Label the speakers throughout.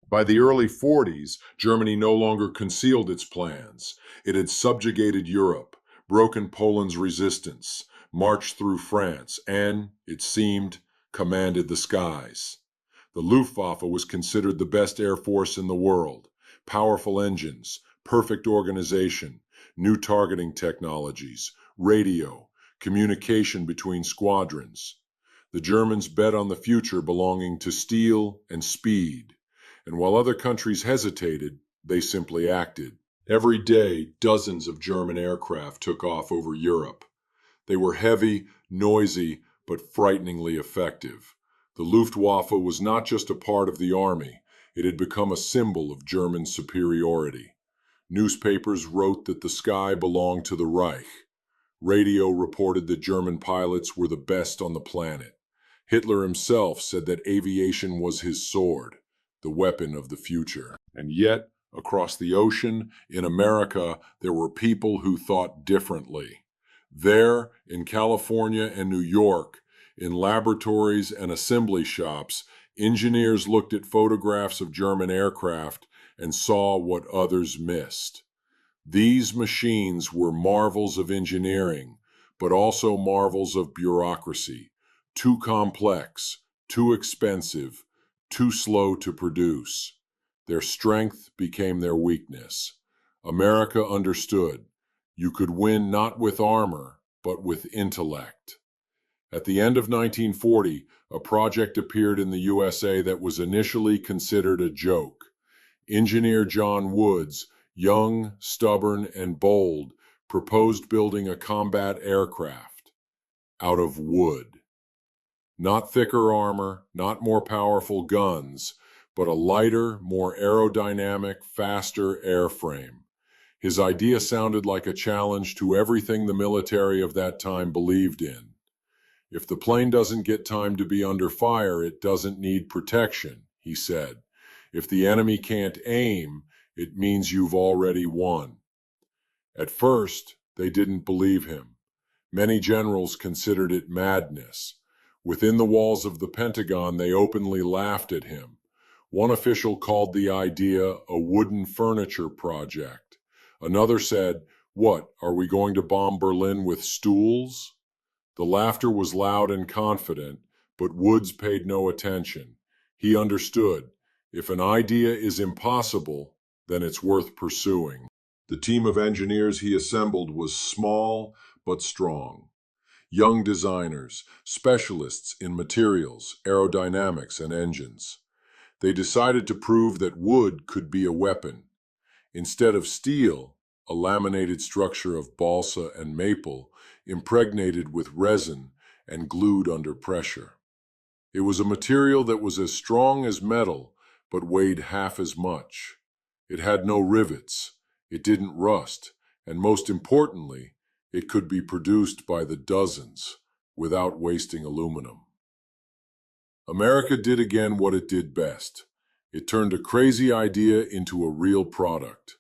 Speaker 1: By the early 40s, Germany no longer concealed its plans. It had subjugated Europe, broken Poland's resistance, marched through France, and, it seemed, commanded the skies. The Luftwaffe was considered the best air force in the world. Powerful engines, perfect organization, new targeting technologies, radio, communication between squadrons. The Germans bet on the future belonging to steel and speed. And while other countries hesitated, they simply acted. Every day, dozens of German aircraft took off over Europe. They were heavy, noisy, but frighteningly effective. The Luftwaffe was not just a part of the army, it had become a symbol of German superiority. Newspapers wrote that the sky belonged to the Reich. Radio reported that German pilots were the best on the planet. Hitler himself said that aviation was his sword, the weapon of the future. And yet, across the ocean, in America, there were people who thought differently. There, in California and New York, in laboratories and assembly shops, engineers looked at photographs of German aircraft and saw what others missed. These machines were marvels of engineering, but also marvels of bureaucracy, too complex, too expensive, too slow to produce. Their strength became their weakness. America understood. You could win not with armor, but with intellect. At the end of 1940, a project appeared in the USA that was initially considered a joke. Engineer John Woods, young, stubborn, and bold, proposed building a combat aircraft out of wood. Not thicker armor, not more powerful guns, but a lighter, more aerodynamic, faster airframe. His idea sounded like a challenge to everything the military of that time believed in. If the plane doesn't get time to be under fire, it doesn't need protection, he said. If the enemy can't aim, it means you've already won. At first, they didn't believe him. Many generals considered it madness. Within the walls of the Pentagon, they openly laughed at him. One official called the idea a wooden furniture project. Another said, "What, are we going to bomb Berlin with stools?" The laughter was loud and confident, but Woods paid no attention. He understood. If an idea is impossible, then it's worth pursuing. The team of engineers he assembled was small but strong. Young designers, specialists in materials, aerodynamics, and engines. They decided to prove that wood could be a weapon. Instead of steel, a laminated structure of balsa and maple, impregnated with resin and glued under pressure. It was a material that was as strong as metal, but weighed half as much. It had no rivets, it didn't rust, and most importantly, it could be produced by the dozens without wasting aluminum. America did again what it did best. It turned a crazy idea into a real product.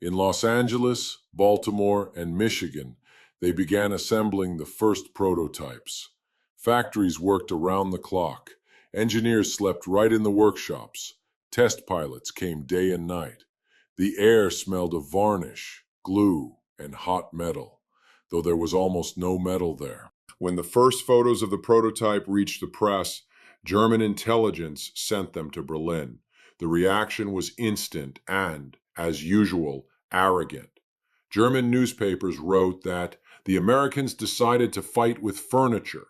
Speaker 1: In Los Angeles, Baltimore, and Michigan, they began assembling the first prototypes. Factories worked around the clock. Engineers slept right in the workshops. Test pilots came day and night. The air smelled of varnish, glue, and hot metal, though there was almost no metal there. When the first photos of the prototype reached the press, German intelligence sent them to Berlin. The reaction was instant and, as usual, arrogant. German newspapers wrote that the Americans decided to fight with furniture.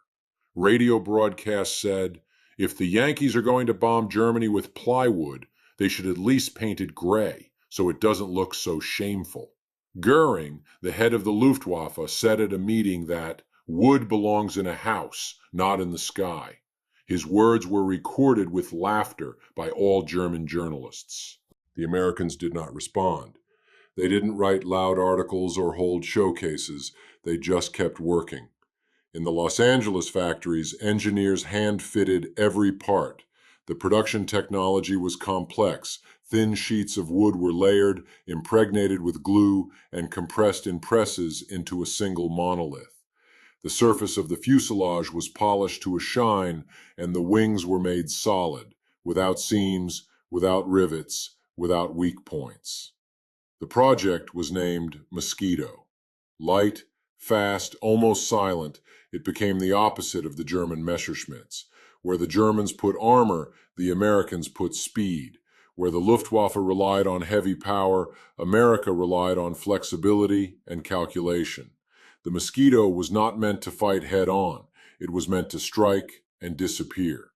Speaker 1: Radio broadcasts said, if the Yankees are going to bomb Germany with plywood, they should at least paint it gray, so it doesn't look so shameful. Goering, the head of the Luftwaffe, said at a meeting that wood belongs in a house, not in the sky. His words were recorded with laughter by all German journalists. The Americans did not respond. They didn't write loud articles or hold showcases. They just kept working. In the Los Angeles factories, engineers hand-fitted every part. The production technology was complex. Thin sheets of wood were layered, impregnated with glue, and compressed in presses into a single monolith. The surface of the fuselage was polished to a shine, and the wings were made solid, without seams, without rivets, without weak points. The project was named Mosquito. Light, fast, almost silent, it became the opposite of the German Messerschmitts. Where the Germans put armor, the Americans put speed. Where the Luftwaffe relied on heavy power, America relied on flexibility and calculation. The Mosquito was not meant to fight head-on. It was meant to strike and disappear.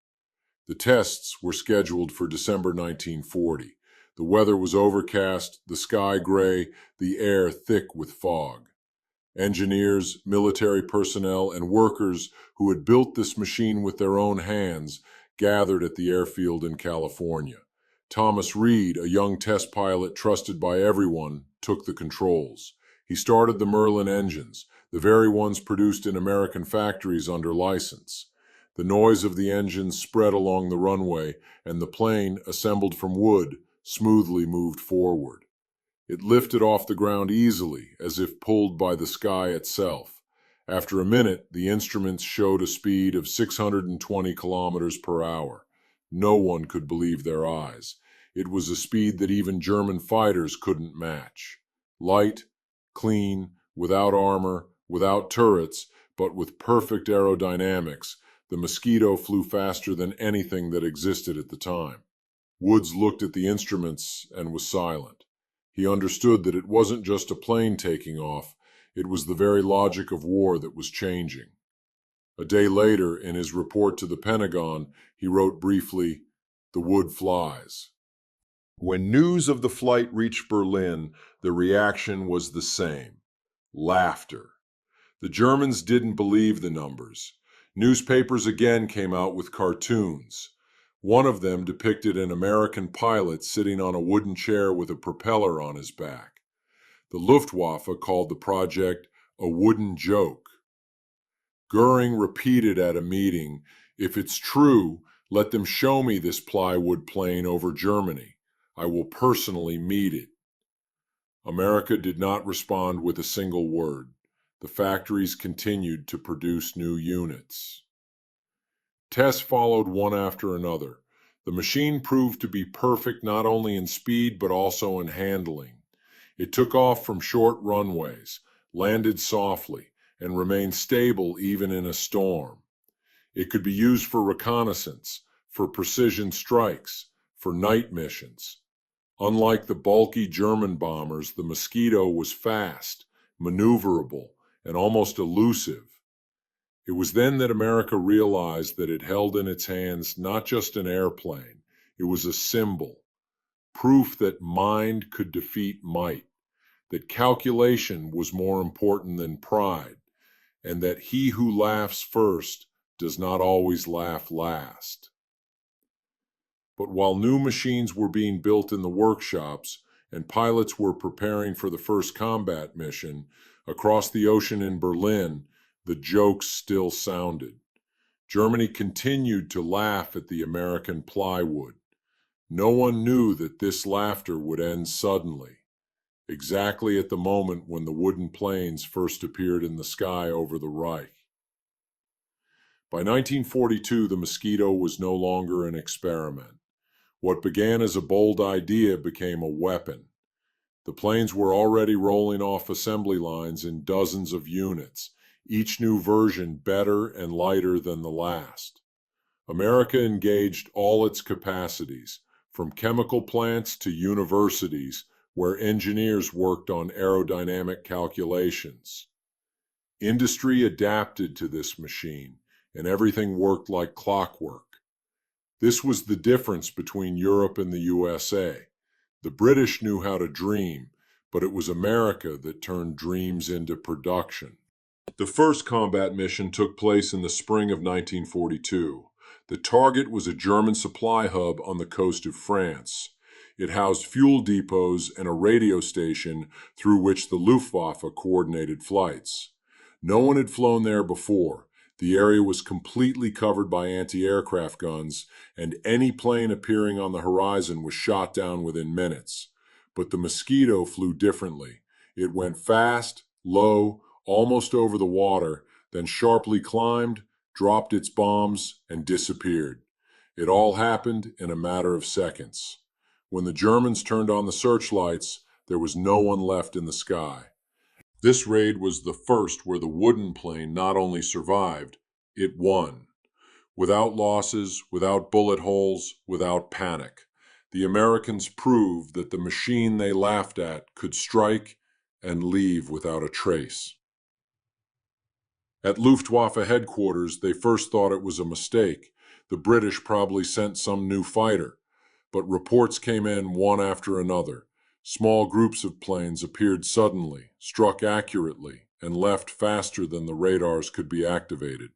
Speaker 1: The tests were scheduled for December 1940. The weather was overcast, the sky gray, the air thick with fog. Engineers, military personnel, and workers who had built this machine with their own hands gathered at the airfield in California. Thomas Reed, a young test pilot trusted by everyone, took the controls. He started the Merlin engines, the very ones produced in American factories under license. The noise of the engines spread along the runway, and the plane, assembled from wood, smoothly moved forward. It lifted off the ground easily, as if pulled by the sky itself. After a minute, the instruments showed a speed of 620 kilometers per hour. No one could believe their eyes. It was a speed that even German fighters couldn't match. Light, clean, without armor, without turrets, but with perfect aerodynamics, the Mosquito flew faster than anything that existed at the time. Woods looked at the instruments and was silent. He understood that it wasn't just a plane taking off, it was the very logic of war that was changing. A day later, in his report to the Pentagon, he wrote briefly, "The wood flies." When news of the flight reached Berlin, the reaction was the same: laughter. The Germans didn't believe the numbers. Newspapers again came out with cartoons. One of them depicted an American pilot sitting on a wooden chair with a propeller on his back. The Luftwaffe called the project a wooden joke. Goering repeated at a meeting, "If it's true, let them show me this plywood plane over Germany. I will personally meet it." America did not respond with a single word. The factories continued to produce new units. Tests followed one after another. The machine proved to be perfect not only in speed but also in handling. It took off from short runways, landed softly, and remained stable even in a storm. It could be used for reconnaissance, for precision strikes, for night missions. Unlike the bulky German bombers, the Mosquito was fast, maneuverable, and almost elusive. It was then that America realized that it held in its hands not just an airplane, it was a symbol, proof that mind could defeat might, that calculation was more important than pride, and that he who laughs first does not always laugh last. But while new machines were being built in the workshops and pilots were preparing for the first combat mission, across the ocean in Berlin, the jokes still sounded. Germany continued to laugh at the American plywood. No one knew that this laughter would end suddenly, exactly at the moment when the wooden planes first appeared in the sky over the Reich. By 1942, the Mosquito was no longer an experiment. What began as a bold idea became a weapon. The planes were already rolling off assembly lines in dozens of units, each new version better and lighter than the last. America engaged all its capacities, from chemical plants to universities, where engineers worked on aerodynamic calculations. Industry adapted to this machine, and everything worked like clockwork. This was the difference between Europe and the USA. The British knew how to dream, but it was America that turned dreams into production. The first combat mission took place in the spring of 1942. The target was a German supply hub on the coast of France. It housed fuel depots and a radio station through which the Luftwaffe coordinated flights. No one had flown there before. The area was completely covered by anti-aircraft guns, and any plane appearing on the horizon was shot down within minutes. But the Mosquito flew differently. It went fast, low, almost over the water, then sharply climbed, dropped its bombs, and disappeared. It all happened in a matter of seconds. When the Germans turned on the searchlights, there was no one left in the sky. This raid was the first where the wooden plane not only survived, it won. Without losses, without bullet holes, without panic. The Americans proved that the machine they laughed at could strike and leave without a trace. At Luftwaffe headquarters, they first thought it was a mistake. The British probably sent some new fighter. But reports came in one after another. Small groups of planes appeared suddenly, struck accurately, and left faster than the radars could be activated.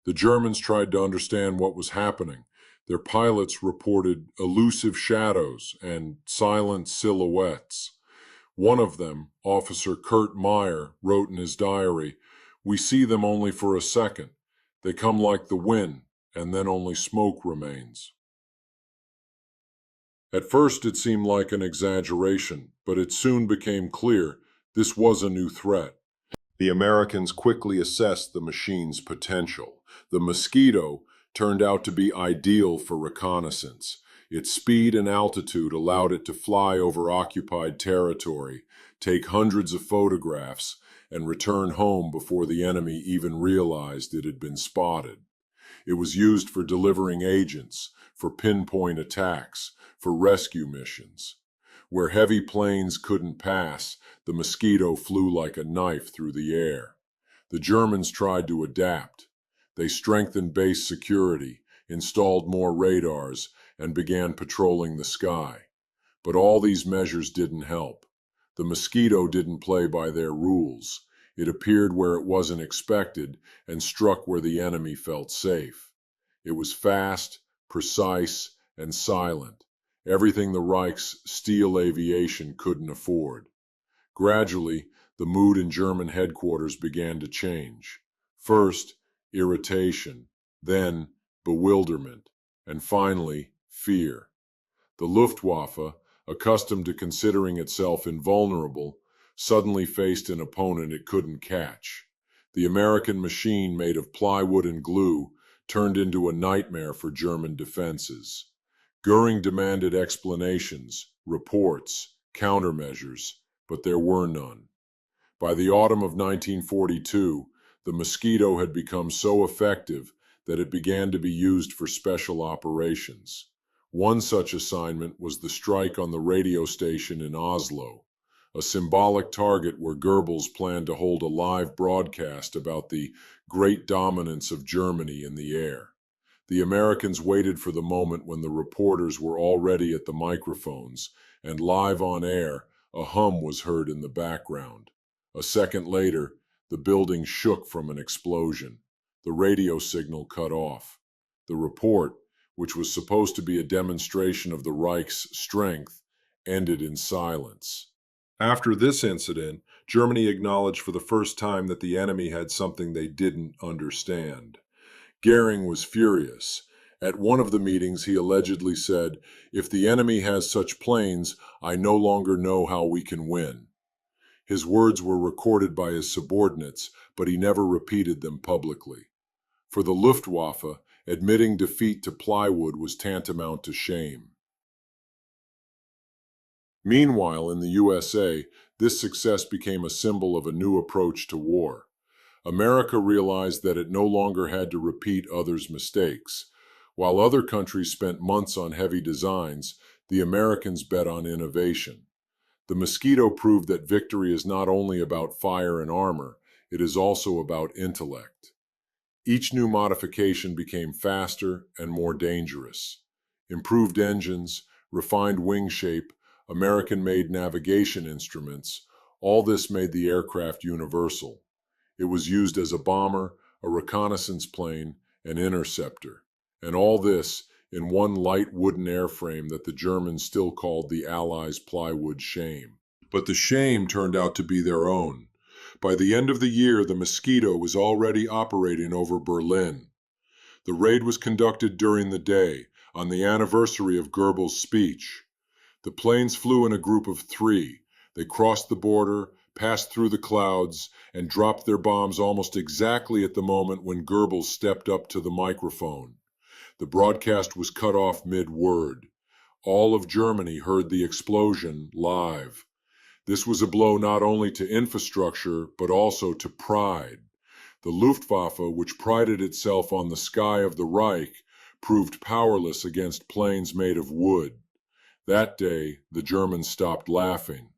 Speaker 1: The Germans tried to understand what was happening. Their pilots reported elusive shadows and silent silhouettes. One of them, Officer Kurt Meyer, wrote in his diary, "We see them only for a second. They come like the wind, and then only smoke remains." At first it seemed like an exaggeration, but it soon became clear this was a new threat. The Americans quickly assessed the machine's potential. The Mosquito turned out to be ideal for reconnaissance. Its speed and altitude allowed it to fly over occupied territory, take hundreds of photographs, and return home before the enemy even realized it had been spotted. It was used for delivering agents, for pinpoint attacks, for rescue missions. Where heavy planes couldn't pass, the Mosquito flew like a knife through the air. The Germans tried to adapt. They strengthened base security, installed more radars, and began patrolling the sky. But all these measures didn't help. The Mosquito didn't play by their rules. It appeared where it wasn't expected and struck where the enemy felt safe. It was fast, precise, and silent. Everything the Reich's steel aviation couldn't afford. Gradually, the mood in German headquarters began to change. First, irritation, then bewilderment, and finally, fear. The Luftwaffe, accustomed to considering itself invulnerable, suddenly faced an opponent it couldn't catch. The American machine made of plywood and glue turned into a nightmare for German defenses. Goering demanded explanations, reports, countermeasures, but there were none. By the autumn of 1942, the Mosquito had become so effective that it began to be used for special operations. One such assignment was the strike on the radio station in Oslo, a symbolic target where Goebbels planned to hold a live broadcast about the great dominance of Germany in the air. The Americans waited for the moment when the reporters were already at the microphones, and live on air, a hum was heard in the background. A second later, the building shook from an explosion. The radio signal cut off. The report, which was supposed to be a demonstration of the Reich's strength, ended in silence. After this incident, Germany acknowledged for the first time that the enemy had something they didn't understand. Goering was furious. At one of the meetings, he allegedly said, "If the enemy has such planes, I no longer know how we can win." His words were recorded by his subordinates, but he never repeated them publicly. For the Luftwaffe, admitting defeat to plywood was tantamount to shame. Meanwhile, in the USA, this success became a symbol of a new approach to war. America realized that it no longer had to repeat others' mistakes. While other countries spent months on heavy designs, the Americans bet on innovation. The Mosquito proved that victory is not only about fire and armor, it is also about intellect. Each new modification became faster and more dangerous. Improved engines, refined wing shape, American-made navigation instruments, all this made the aircraft universal. It was used as a bomber, a reconnaissance plane, an interceptor, and all this in one light wooden airframe that the Germans still called the Allies' plywood shame. But the shame turned out to be their own. By the end of the year, the Mosquito was already operating over Berlin. The raid was conducted during the day, on the anniversary of Goebbels' speech. The planes flew in a group of 3. They crossed the border, passed through the clouds, and dropped their bombs almost exactly at the moment when Goebbels stepped up to the microphone. The broadcast was cut off mid-word. All of Germany heard the explosion live. This was a blow not only to infrastructure, but also to pride. The Luftwaffe, which prided itself on the sky of the Reich, proved powerless against planes made of wood. That day, the Germans stopped laughing.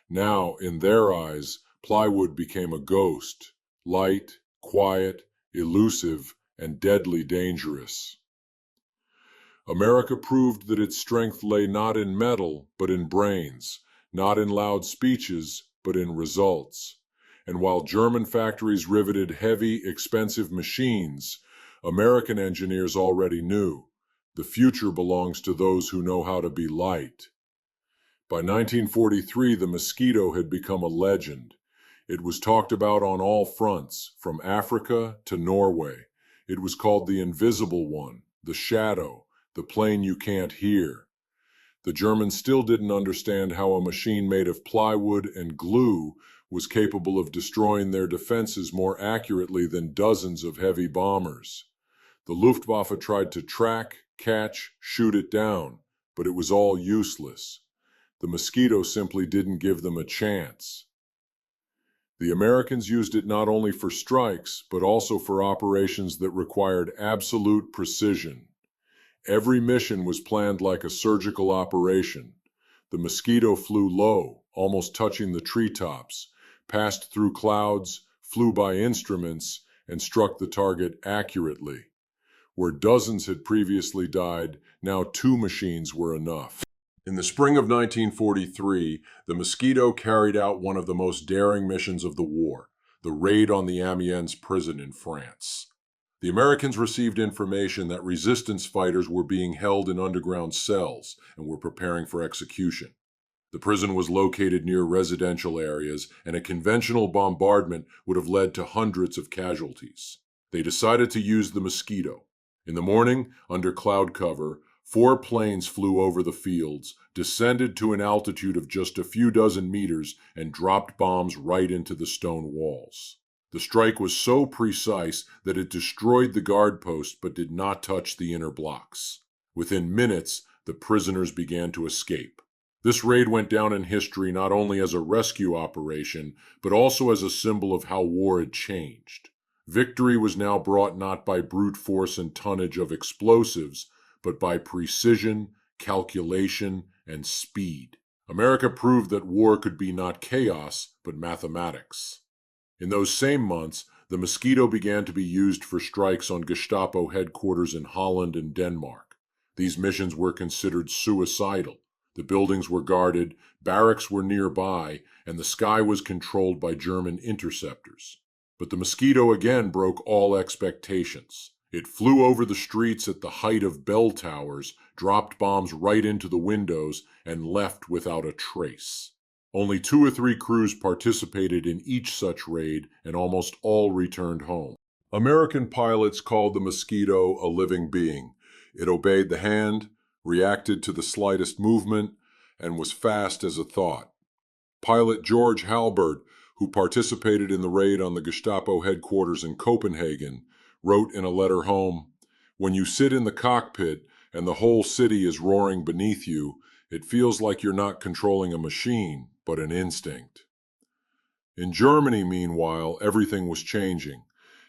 Speaker 1: Now, in their eyes, plywood became a ghost, light, quiet, elusive, and deadly dangerous. America proved that its strength lay not in metal, but in brains, not in loud speeches, but in results. And while German factories riveted heavy, expensive machines, American engineers already knew the future belongs to those who know how to be light. By 1943, the Mosquito had become a legend. It was talked about on all fronts, from Africa to Norway. It was called the Invisible One, the Shadow, the plane you can't hear. The Germans still didn't understand how a machine made of plywood and glue was capable of destroying their defenses more accurately than dozens of heavy bombers. The Luftwaffe tried to track, catch, shoot it down, but it was all useless. The Mosquito simply didn't give them a chance. The Americans used it not only for strikes, but also for operations that required absolute precision. Every mission was planned like a surgical operation. The Mosquito flew low, almost touching the treetops, passed through clouds, flew by instruments, and struck the target accurately. Where dozens had previously died, now 2 machines were enough. In the spring of 1943, the Mosquito carried out one of the most daring missions of the war, the raid on the Amiens prison in France. The Americans received information that resistance fighters were being held in underground cells and were preparing for execution. The prison was located near residential areas, and a conventional bombardment would have led to hundreds of casualties. They decided to use the Mosquito. In the morning, under cloud cover, 4 planes flew over the fields, descended to an altitude of just a few dozen meters, and dropped bombs right into the stone walls. The strike was so precise that it destroyed the guard post but did not touch the inner blocks. Within minutes, the prisoners began to escape. This raid went down in history not only as a rescue operation, but also as a symbol of how war had changed. Victory was now brought not by brute force and tonnage of explosives, but by precision, calculation, and speed. America proved that war could be not chaos, but mathematics. In those same months, the Mosquito began to be used for strikes on Gestapo headquarters in Holland and Denmark. These missions were considered suicidal. The buildings were guarded, barracks were nearby, and the sky was controlled by German interceptors. But the Mosquito again broke all expectations. It flew over the streets at the height of bell towers, dropped bombs right into the windows, and left without a trace. Only 2 or 3 crews participated in each such raid, and almost all returned home. American pilots called the Mosquito a living being. It obeyed the hand, reacted to the slightest movement, and was fast as a thought. Pilot George Halbert, who participated in the raid on the Gestapo headquarters in Copenhagen, wrote in a letter home, "When you sit in the cockpit and the whole city is roaring beneath you, it feels like you're not controlling a machine, but an instinct." In Germany, meanwhile, everything was changing.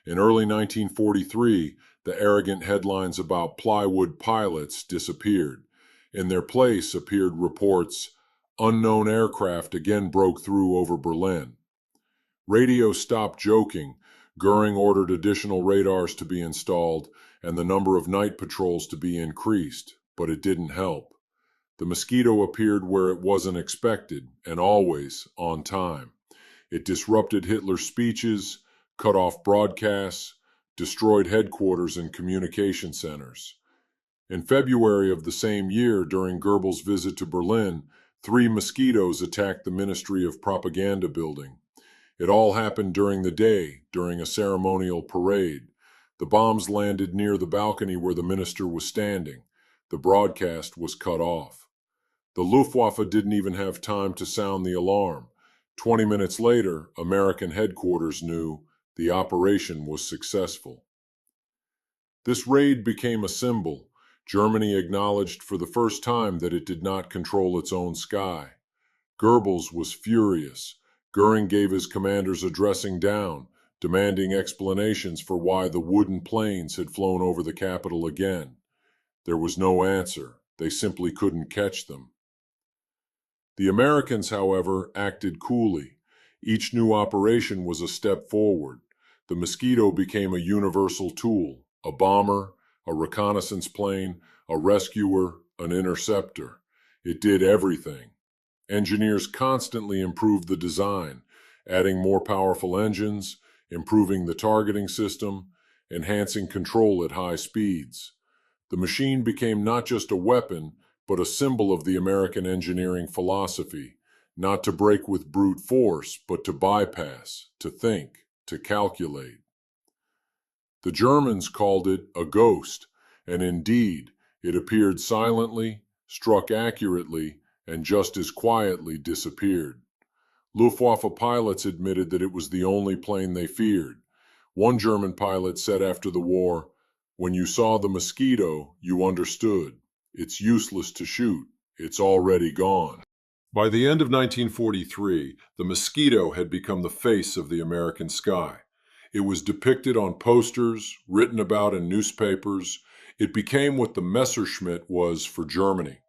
Speaker 1: In early 1943, the arrogant headlines about plywood pilots disappeared. In their place appeared reports, "Unknown aircraft again broke through over Berlin." Radio stopped joking. Goering ordered additional radars to be installed and the number of night patrols to be increased, but it didn't help. The Mosquito appeared where it wasn't expected, and always on time. It disrupted Hitler's speeches, cut off broadcasts, destroyed headquarters and communication centers. In February of the same year, during Goebbels' visit to Berlin, 3 Mosquitoes attacked the Ministry of Propaganda building. It all happened during the day, during a ceremonial parade. The bombs landed near the balcony where the minister was standing. The broadcast was cut off. The Luftwaffe didn't even have time to sound the alarm. 20 minutes later, American headquarters knew the operation was successful. This raid became a symbol. Germany acknowledged for the first time that it did not control its own sky. Goebbels was furious. Goering gave his commanders a dressing down, demanding explanations for why the wooden planes had flown over the capital again. There was no answer. They simply couldn't catch them. The Americans, however, acted coolly. Each new operation was a step forward. The Mosquito became a universal tool, a bomber, a reconnaissance plane, a rescuer, an interceptor. It did everything. Engineers constantly improved the design, adding more powerful engines, improving the targeting system, enhancing control at high speeds. The machine became not just a weapon, but a symbol of the American engineering philosophy, not to break with brute force, but to bypass, to think, to calculate. The Germans called it a ghost, and indeed, it appeared silently, struck accurately, and just as quietly disappeared. Luftwaffe pilots admitted that it was the only plane they feared. One German pilot said after the war, "When you saw the Mosquito, you understood. It's useless to shoot. It's already gone." By the end of 1943, the Mosquito had become the face of the American sky. It was depicted on posters, written about in newspapers. It became what the Messerschmitt was for Germany.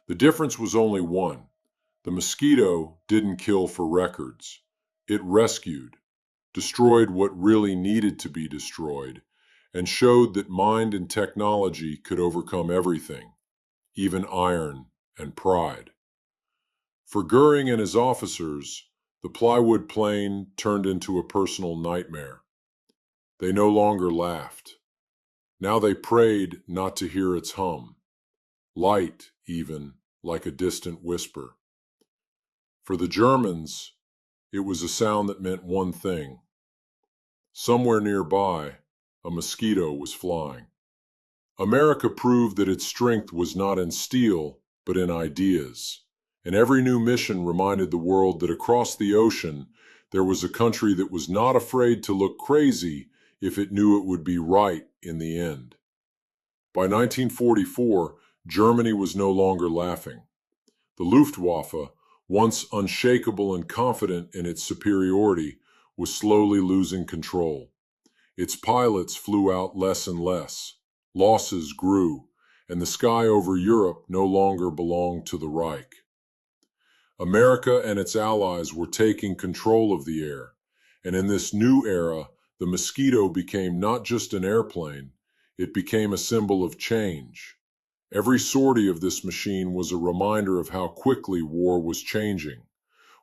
Speaker 1: The difference was only one. The Mosquito didn't kill for records. It rescued, destroyed what really needed to be destroyed, and showed that mind and technology could overcome everything, even iron and pride. For Goering and his officers, the plywood plane turned into a personal nightmare. They no longer laughed. Now they prayed not to hear its hum, light even, like a distant whisper. For the Germans, it was a sound that meant one thing. Somewhere nearby, a mosquito was flying. America proved that its strength was not in steel, but in ideas. And every new mission reminded the world that across the ocean, there was a country that was not afraid to look crazy if it knew it would be right in the end. By 1944, Germany was no longer laughing. The Luftwaffe, once unshakable and confident in its superiority, was slowly losing control. Its pilots flew out less and less. Losses grew, and the sky over Europe no longer belonged to the Reich. America and its allies were taking control of the air, and in this new era, the Mosquito became not just an airplane, it became a symbol of change. Every sortie of this machine was a reminder of how quickly war was changing.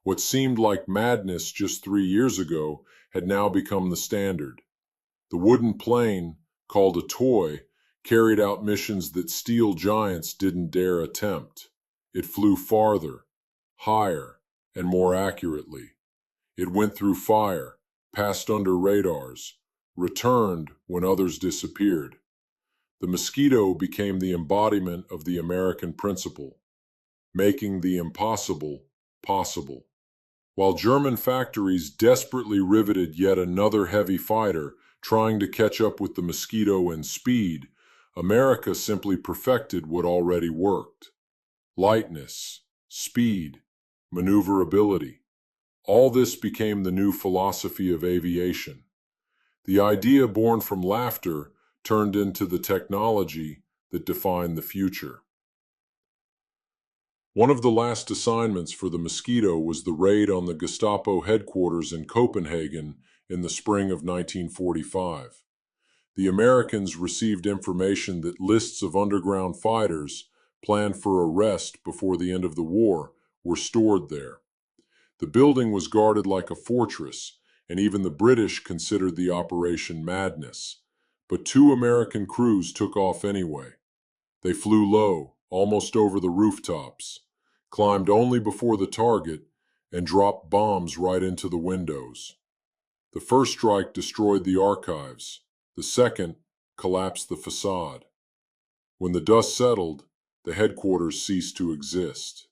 Speaker 1: What seemed like madness just 3 years ago had now become the standard. The wooden plane, called a toy, carried out missions that steel giants didn't dare attempt. It flew farther, higher, and more accurately. It went through fire, passed under radars, returned when others disappeared. The Mosquito became the embodiment of the American principle, making the impossible possible. While German factories desperately riveted yet another heavy fighter, trying to catch up with the Mosquito in speed, America simply perfected what already worked. Lightness, speed, maneuverability. All this became the new philosophy of aviation. The idea born from laughter turned into the technology that defined the future. One of the last assignments for the Mosquito was the raid on the Gestapo headquarters in Copenhagen in the spring of 1945. The Americans received information that lists of underground fighters, planned for arrest before the end of the war, were stored there. The building was guarded like a fortress, and even the British considered the operation madness. But 2 American crews took off anyway. They flew low, almost over the rooftops, climbed only before the target, and dropped bombs right into the windows. The first strike destroyed the archives. The second collapsed the facade. When the dust settled, the headquarters ceased to exist.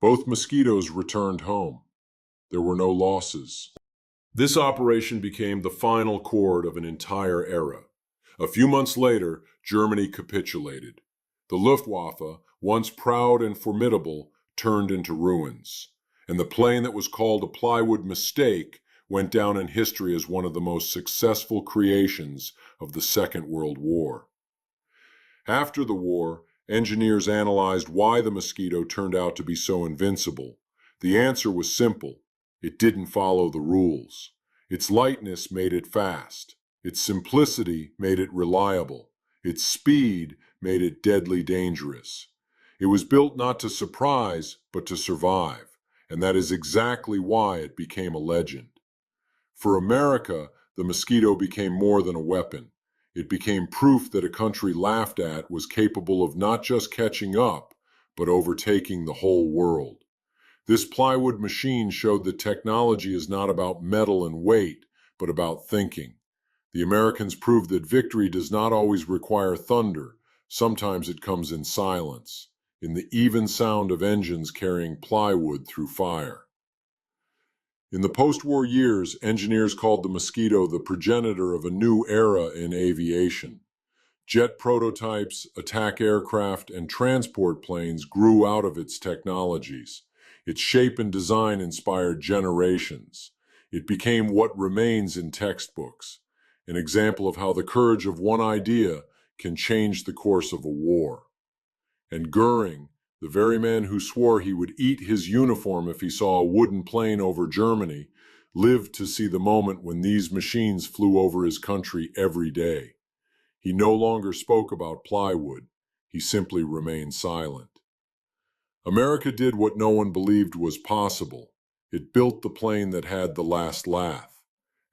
Speaker 1: Both Mosquitoes returned home. There were no losses. This operation became the final chord of an entire era. A few months later, Germany capitulated. The Luftwaffe, once proud and formidable, turned into ruins. And the plane that was called a plywood mistake went down in history as one of the most successful creations of the Second World War. After the war, engineers analyzed why the Mosquito turned out to be so invincible. The answer was simple. It didn't follow the rules. Its lightness made it fast. Its simplicity made it reliable. Its speed made it deadly dangerous. It was built not to surprise, but to survive, and that is exactly why it became a legend. For America, the Mosquito became more than a weapon. It became proof that a country laughed at was capable of not just catching up, but overtaking the whole world. This plywood machine showed that technology is not about metal and weight, but about thinking. The Americans proved that victory does not always require thunder. Sometimes it comes in silence, in the even sound of engines carrying plywood through fire. In the post-war years, engineers called the Mosquito the progenitor of a new era in aviation. Jet prototypes, attack aircraft, and transport planes grew out of its technologies. Its shape and design inspired generations. It became what remains in textbooks, an example of how the courage of one idea can change the course of a war. And Goering, the very man who swore he would eat his uniform if he saw a wooden plane over Germany, lived to see the moment when these machines flew over his country every day. He no longer spoke about plywood. He simply remained silent. America did what no one believed was possible. It built the plane that had the last laugh.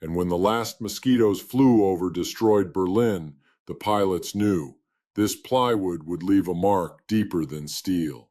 Speaker 1: And when the last mosquitoes flew over destroyed Berlin, the pilots knew this plywood would leave a mark deeper than steel.